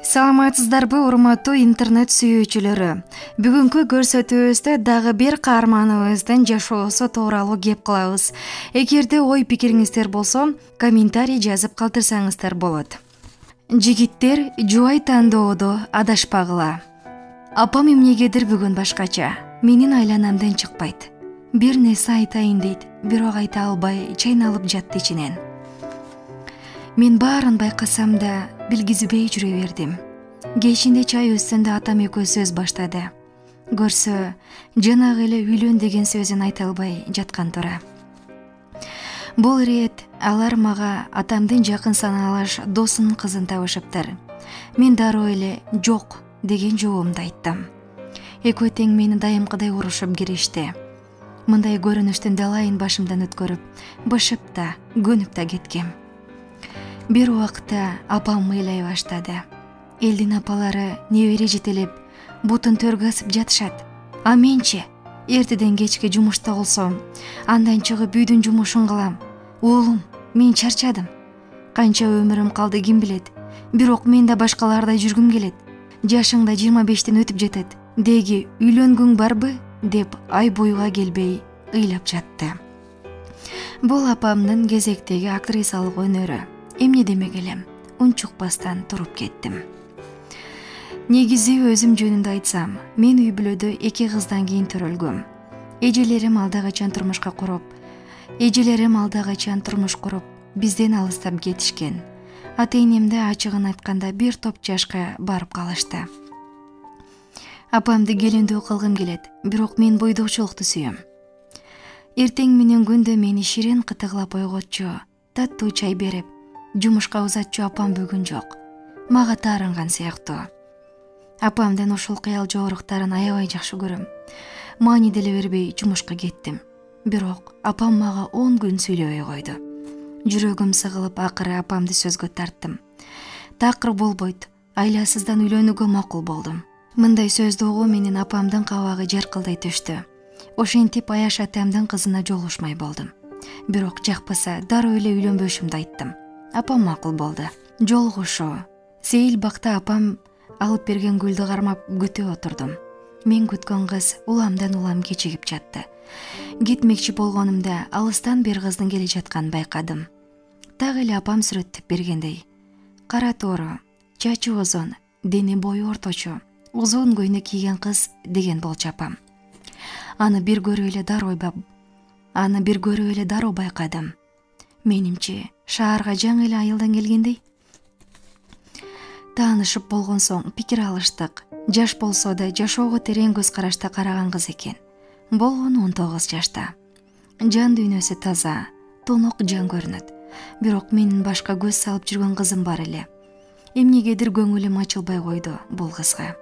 Саламатсыздарбы урматтуу интернет сүйүүчүлөрү. Бүгүнкү көрсөтүүбүздө дагы бир каарманыбыздын жашоосу тууралуу кеп кылабыз. Эгерде ой пикириңиздер болсо, комментарий жазып калтырсаңыздар болот. Жигиттер жубай тандоодо адашпагыла. Апам эмнегедир бүгүн башкача. Менин айланамдан чыкпайт. Бир нерсе айтайын дейт, бирок айта албай чайналып жатты ичинен. Мен баарын байкасам да билгизбей жүрө бердим. Кечинде чай үстүндө атам экөө сөз баштады. Көрсө, жанагы эле үйлөн деген сөзүн айта албай жаткан тура. Бул ирет алар мага атамдын жакын саналаш досунун кызын табышыптыр. Мен дароо эле жок деген жообумду айттым. Экөө тең мени дайымкыдай урушуп киришти. Мындай көрүнүштүн далайын башымдан өткөрүп, бышып да, көнүп да кеткем. Бир убакта апам ыйлай баштады. Элдин апалары небере жетелеп, бутун төргө асып жатышат. А менчи эртеден кечке жумушта болсом, андан чыгып үйдүн жумушун кылам. Оолум, мен чарчадым. Канча өмүрүм калды ким билет. Бирок мен да башкалардай жүргүм келет. Жашың да 25тен өтүп жетет. Деги үйлөнгүң барбы? Деп ай боюга келбей ыйлап жатты. Бул апамдын кезектеги актрисалык өнөрү. Эмне демек элем? Унчукпастан туруп кеттим. Негизи өзүм жөнүндө айтсам, мен үй бүлөдө 2 кыздан кийин төрөлгөм. Эжелерим алдагачан турмуш куруп, бизден алыстап кетишкен. Ата-энем да ачыгын айтканда бир топ жашка барып калышты. Апамды келиндөө кылгым келет, бирок мен бойдокчулукту сүйөм. Эртең менен күндө мени ширен кытыглап ойготчу, таттуу чай берип, жумушка узатчу апам бүгүн жок. Мага таарынган сыяктуу. Апамдын ушул кыял жоруктарын аябай жакшы көрөм. Маани деле бербей жумушка кеттим. Бирок апам мага 10 күн сүйлөбөй койду. Жүрөгүм сыгылып, акыры апамды сөзгө тарттым. Такыр болбойт, айласыздан үйлөнүүгө макул болдум. Мындай сөздү угуу менен апамдын кабагы жаркылдай төштү. Ошентип Аяш атамдын кызына жолушмай болдум. Бирок жакпаса, дароо эле үйлөнбөшүмдү айттым. Апам макул болду. Жолугушуу. Сейил бакта апам алып берген гүлдү кармап күтүп отурдум. Мен күткөн кыз уламдан улам кечигип жатты. Кетмекчи болгонумда алыстан бир кыздын келе жатканын байкадым. Так эле апам сүрөттөп бергендей. Кара тоору, чачы узун, дене бою орточо, узун көйнөк кийген кыз деген болчу апам. Аны бир көрүп эле дароо байкадым. Менимче, шаарга жаңы эле айылдан келгендей. Таанышып болгон соң пикир алыштык. Жаш болсо да жашоого терең көз карашта караган кыз экен. Болгону 19 жашта. Жан дүйнөсү таза, тонок жан көрүнөт. Бирок менин башка көз салып жүргөн кызым бар эле. Эмнегедир көңүлүм ачылбай койду бул кызга.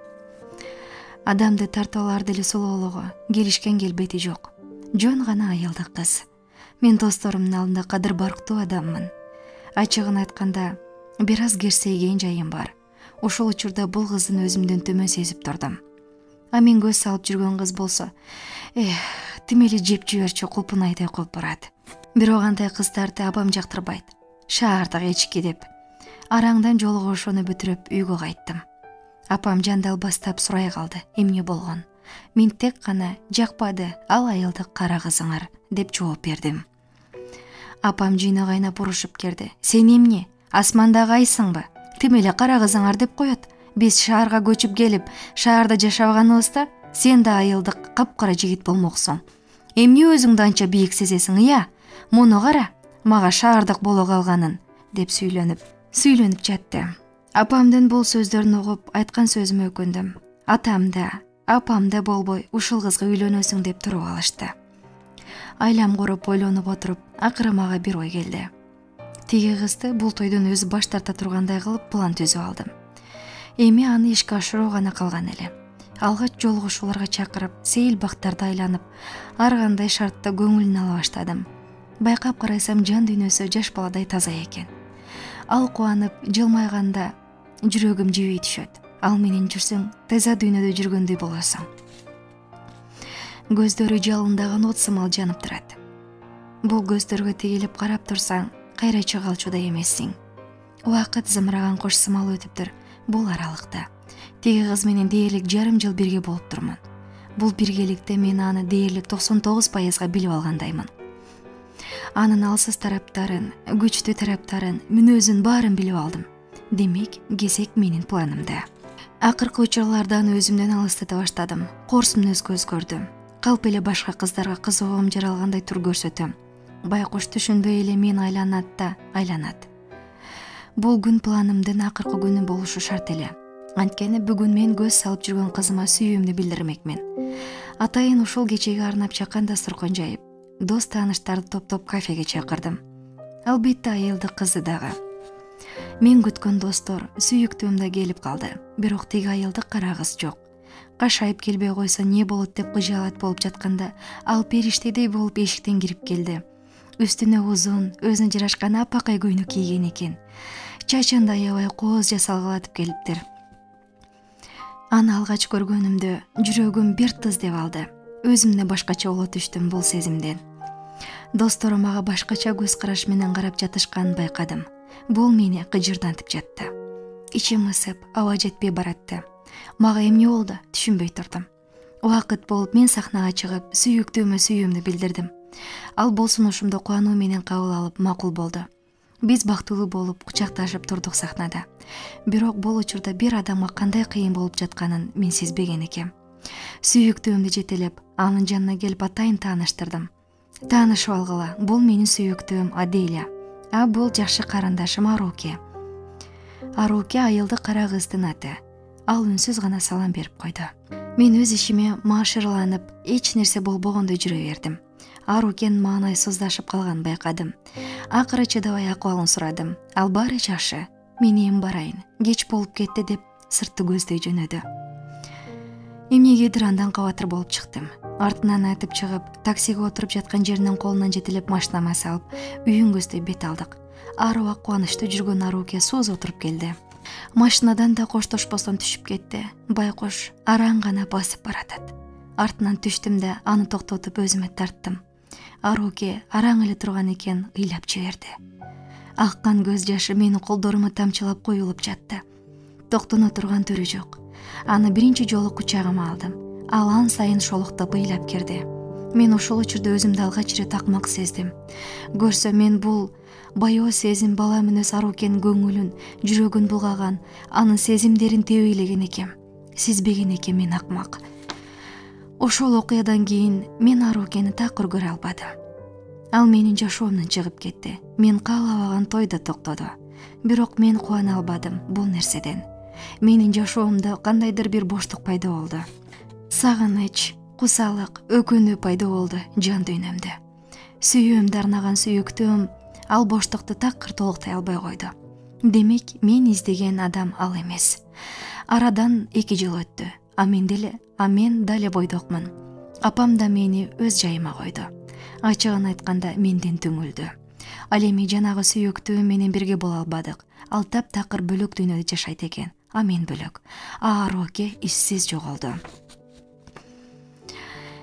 Адамды тартуулар деле сулоолого, келишкен келбети жок. Жөн гана айылдык кыз. Мен досторумдун алдында кадыр барктуу адаммын. Ачыгын айтканда, бир аз керсейген жайым бар. Ушул учурда бул кыздын өзүмдөн төмөн сезип турдум. А мен көз салып жүргөн кыз болсо, тимели жеп жиберчү кулпунайдай кулпурат. Бирок андай кыздарды апам жактырбайт. Шаардык эчки деп. Араңдан жолугушууну бүтүрүп үйгө кайттым. Апам жандалбастап сурай калды, эмне болгон? Мен тек гана жакпады, ал айылдык кара кызыңар деп жооп бердим. Апам жүйнө кайнап урушуп келди. Сен эмне? Асмандагы айсыңбы? Тим эле кара кызыңар деп коет. Биз шаарга көчүп келип, шаарда жашабаганыбызда сен да айылдык капкара жигит болмоксуң. Эмне өзүңдү анча бийик сезесиң, ыя? Муну кара, мага шаардык боло калганын деп сүйлөнүп жатты. Апамдын бул сөздөрүн угуп, айткан сөзүмө өкүндүм. Атам да, апам да болбой ушул кызга үйлөнөсүң деп туруп алышты. Айлам куруп ойлонуп отуруп, акыры мага бир ой келди. Тиги кызды бул тойдон өзү баш тарта тургандай кылып план түзүп алдым. Эми аны ишке ашыруу гана калган эле. Алгач жолугушууларга чакырып, сейил бактарды айланып, ар кандай шартта көңүлүн ала баштадым. Байкап карасам, жан дүйнөсү жаш баладай таза экен. Ал кубанып, жылмайганда жүрөгүм жебей түшөт. Ал менен жүрсөң, таза дүйнөдө жүргөндөй болосуң. Көздөрү жалындаган от сымал жанып турат. Бул көздөргө тегелеп карап турсаң, кайра чыгалчудай эмессиң. Убакыт зымыраган кош сымал өтүптүр. Бул аралыкта тиги кыз менен дээрлик жарым жыл бирге болуп турмун. Бул биргеликте мен аны дээрлик 99% билип алгандаймын. Анын алсыз тараптарын, күчтүү тараптарын, мүнөзүн баарын билип алдым. Демек, кезек менин планымда. Акыркы учурлардан өзүмдөн алыстата баштадым. Корс мүнөзгө өзгөрдүм. Калп эле башка кыздарга кызыгуум жаралгандай тур көрсөтөм. Байкуш түшүнбөй эле мен айланат. Бул күн планымдын акыркы күнү болушу шарт эле. Анткени бүгүн мен көз салып жүргөн кызыма сүйүүмдү билдирмекмин. Атайын ушул кечеге арнап чакан дасторкон жайып, дос тааныштарды топтоп кафеге чакырдым. Албетте айылды кызы дагы. Мен күткөн достор, сүйүктүүм да келип калды. Бирок тиги айылды кара кыз жок. Кашайып келбей койсо не болот деп кыжаалат болуп жатканда, ал периштедей болуп эшиктен кирип келди. Үстүнө узун, өзүнө жарашкан апакай көйнөк кийген экен. Чачын да аябай кооз жасалгалатып келиптир. Аны алгач көргөнүмдө жүрөгүм бир тыз деп алды. Өзүмдө башкача боло түштүм бул сезимден. Досторум мага башкача көз караш менен карап жатышканын байкадым. Бул мени кыжырдантып жатты. Ичим ысып, аба жетпей баратты. Мага эмне болду? Түшүнбөй турдум. Убакыт болуп мен сахнага чыгып, сүйүктүүмө сүйүүмдү билдирдим. Ал бул сунушумду кубануу менен кабыл алып макул болду. Биз бактылуу болуп кучакташып турдук сахнада. Бирок бул учурда бир адамга кандай кыйын болуп жатканын мен сезбеген экем. Сүйүктүүмдү жетелеп, анын жанына келип атайын тааныштырдым. Таанышып алгыла, бул менин сүйүктүүм Аделя. А бул жакшы карындашым Аруке. Аруке айылды кара кыздын аты. Ал үнсүз гана салам берип койду. Мен өз ишиме маашыраланып, эч нерсе болбогондой жүрө бердим. Арукен маанайсыздашып калганын байкадым. Акыры чыдабай акыбалын сурадым. Ал баары жакшы. Мен эми барайын. Кеч болуп кетти деп сыртты көздөй жөнөдү. Эмнегедир андан кабатыр болуп чыктым. Артынан айтып чыгып, таксиге отуруп жаткан жеринен колунан жетелеп машинама салып, үйүн көздөй бет алдык. Ар убак кубанычта жүргөн Аруке сууз отуруп келди. Машинадан да коштошпостон түшүп кетти. Байкуш араң гана басып баратат. Артынан түштүм да аны токтотуп өзүмө тарттым. Аруке араң эле турган экен, ыйлап жиберди. Аккан көз жашы менин колдорума тамчылап коюлуп жатты. Токтоно турган төрү жок. Аны биринчи жолу кучагыма алдым. Ал ан сайын шолуктоп ыйлап кирди. Мен ушул учурда өзүмдү алгач ирет акмак сездим. Көрсө мен бул баяу сезим бала мүнөз Арукенин көңүлүн, жүрөгүн булгаган, анын сезимдерин тебейлеген экем. Сезбеген экем мен акмак. Ошол окуядан кийин мен Арукени такыр көрө албадым. Ал менин жашоомдон чыгып кетти. Мен каалабаган той да токтоду. Бирок мен кубана албадым бул нерседен. Менин жашоомдо кандайдыр бир боштук пайда болду. Сагыныч, кусалык, өкүнүү пайда болду жан дүйнөмдө. Сүйүүмдү арнаган сүйүктүүм ал боштукту такыр толуктай албай койду. Демек, мен издеген адам ал эмес. Арадан 2 жыл өттү. Мен дале бойдокмун. Апам да мени өз жайыма койду. Ачыгын айтканда менден түңүлдү. Ал эми жанагы сүйүктүү менен бирге боло албадык. Ал таптакыр бөлөк дүйнөдө жашайт экен. А мен бөлөк. Аруке иссиз жоголду.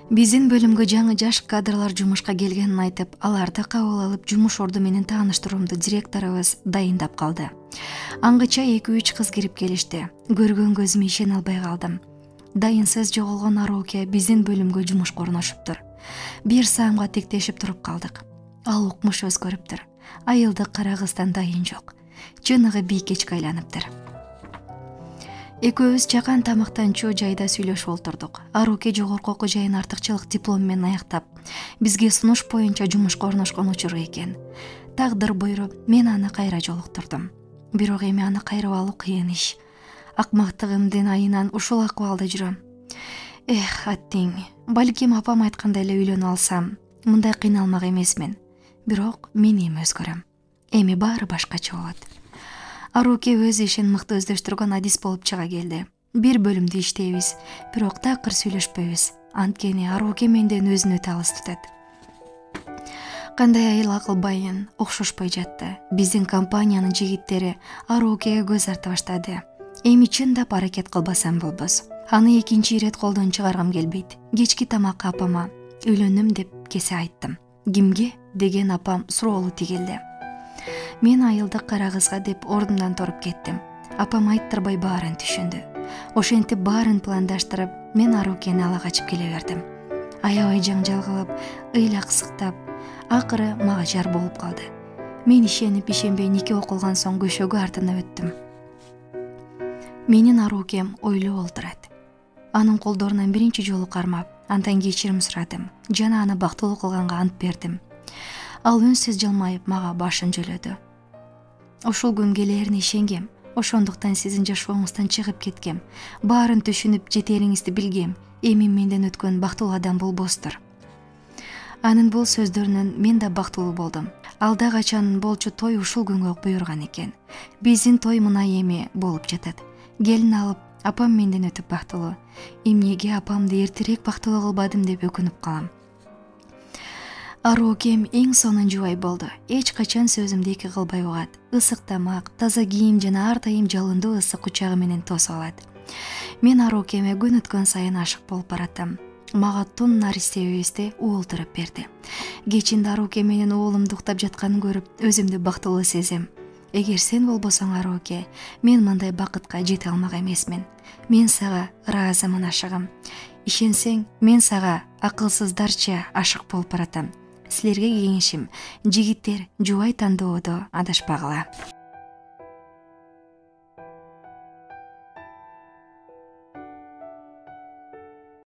Биздин бөлүмгө жаңы жаш кадрлар жумушка келгенин айтып, аларды кабыл алып, жумуш орду менен тааныштырууумду директорубуз дайындап калды. Аңгыча 2-3 кыз кирип келишти. Көргөн көзүмө ишене албай калдым. Дайынсыз жоголгон Аруке биздин бөлүмгө жумушка орношуптур. 1 саамга тиктешип туруп калдык. Ал укмуш өзгөрүптүр. Айылды кара кыздан дайын жок. Чыныгы бийкечке айланыптыр. Экөөбүз чакан тамактанчу жайда сүйлөшүп олтурдук. Аруке жогорку окуу жайын артыкчылык диплом менен аяктап, бизге сунуш боюнча жумушка орношкон учуру экен. Тагдыр буйруп, мен аны кайра жолуктурдум. Бирок эми аны кайрып алуу кыйын иш. Акмактыгымдын айынан ушул акыбалда жүрөм. Аттиң, балким апам айткандай эле үйлөнүп алсам, мындай кыйналмак эмесмин. Бирок мен эми өзгөрөм. Эми баары башкача болот. Аруке өз ишин мыкты өздөштүргөн адис болуп чыга келди. Бир бөлүмдө иштейбиз, бирок такыр сүйлөшпөйбүз. Анткени Аруке менден өзүн өтө алыс tutат. Кандай айыл акылбайын, окшошпой жатты. Биздин компаниянын жигиттери Арукеге көз арта баштады. Эми чындап аракет кылбасам болбос. Аны экинчи ирет колдон чыгаргым келбейт. Кечки тамакка апама үйлөнүм деп кесе айттым. Кимге деген апам суроолу тигилди. Мен айылдык кара кызга деп ордумдан туруп кеттим. Апам айттырбай баарын түшүндү. Ошентип баарын пландаштырып, мен Арукени ала качып келе бердим. Аябай жаңжал кылып, ыйлак сыктап, акыры мага жар болуп калды. Мен ишенипей нике окулган соң көшөгө артына өттүм. Менин Арукем ойлуу олтурат. Анын колдорунан биринчи жолу кармап, андан кечирим сурадым жана аны бактылуу кылганга ант бердим. Ал үнсүз жылмайып мага башын жөлөдү. Ошол күн келерине ишенгем. Ошондуктан сиздин жашооңуздан чыгып кеткем. Баарын түшүнүп жетериңизди билгем. Эми менден өткөн бактылуу адам болбостур. Анын бул сөздөрүнөн мен да бактылуу болдум. Алда качан болчу той ушул күнгө буйруган экен. Биздин той мына эми болуп жатат. Келин алып, апам менден өтүп бактылуу. Эмнеге апамды эртерээк бактылуу кылбадым деп өкүнүп калам. Арукем эң сонун жубай болду. Эч качан сөзүмдү эки кылбай угат. Ысык тамак, таза кийим жана ар дайым жалындуу ысык кучагы менен тосуп алат. Мен Арукеме күн өткөн сайын ашык болуп баратам. Мага тун нар истебебизди уолтуруп берди. Кечинде Аруке менен уулумду уктап жатканын көрүп, өзүмдү бактылуу сезем. Эгер сен болбосоң, Аруке, мен мындай бакытка жете алмак эмесмин. Мен сага ыраазымын, ашыгым. Ишенсең, мен сага акылсыздарча ашык болуп баратам. Силерге кеңешим, жигиттер жубай тандоодо адашпагыла.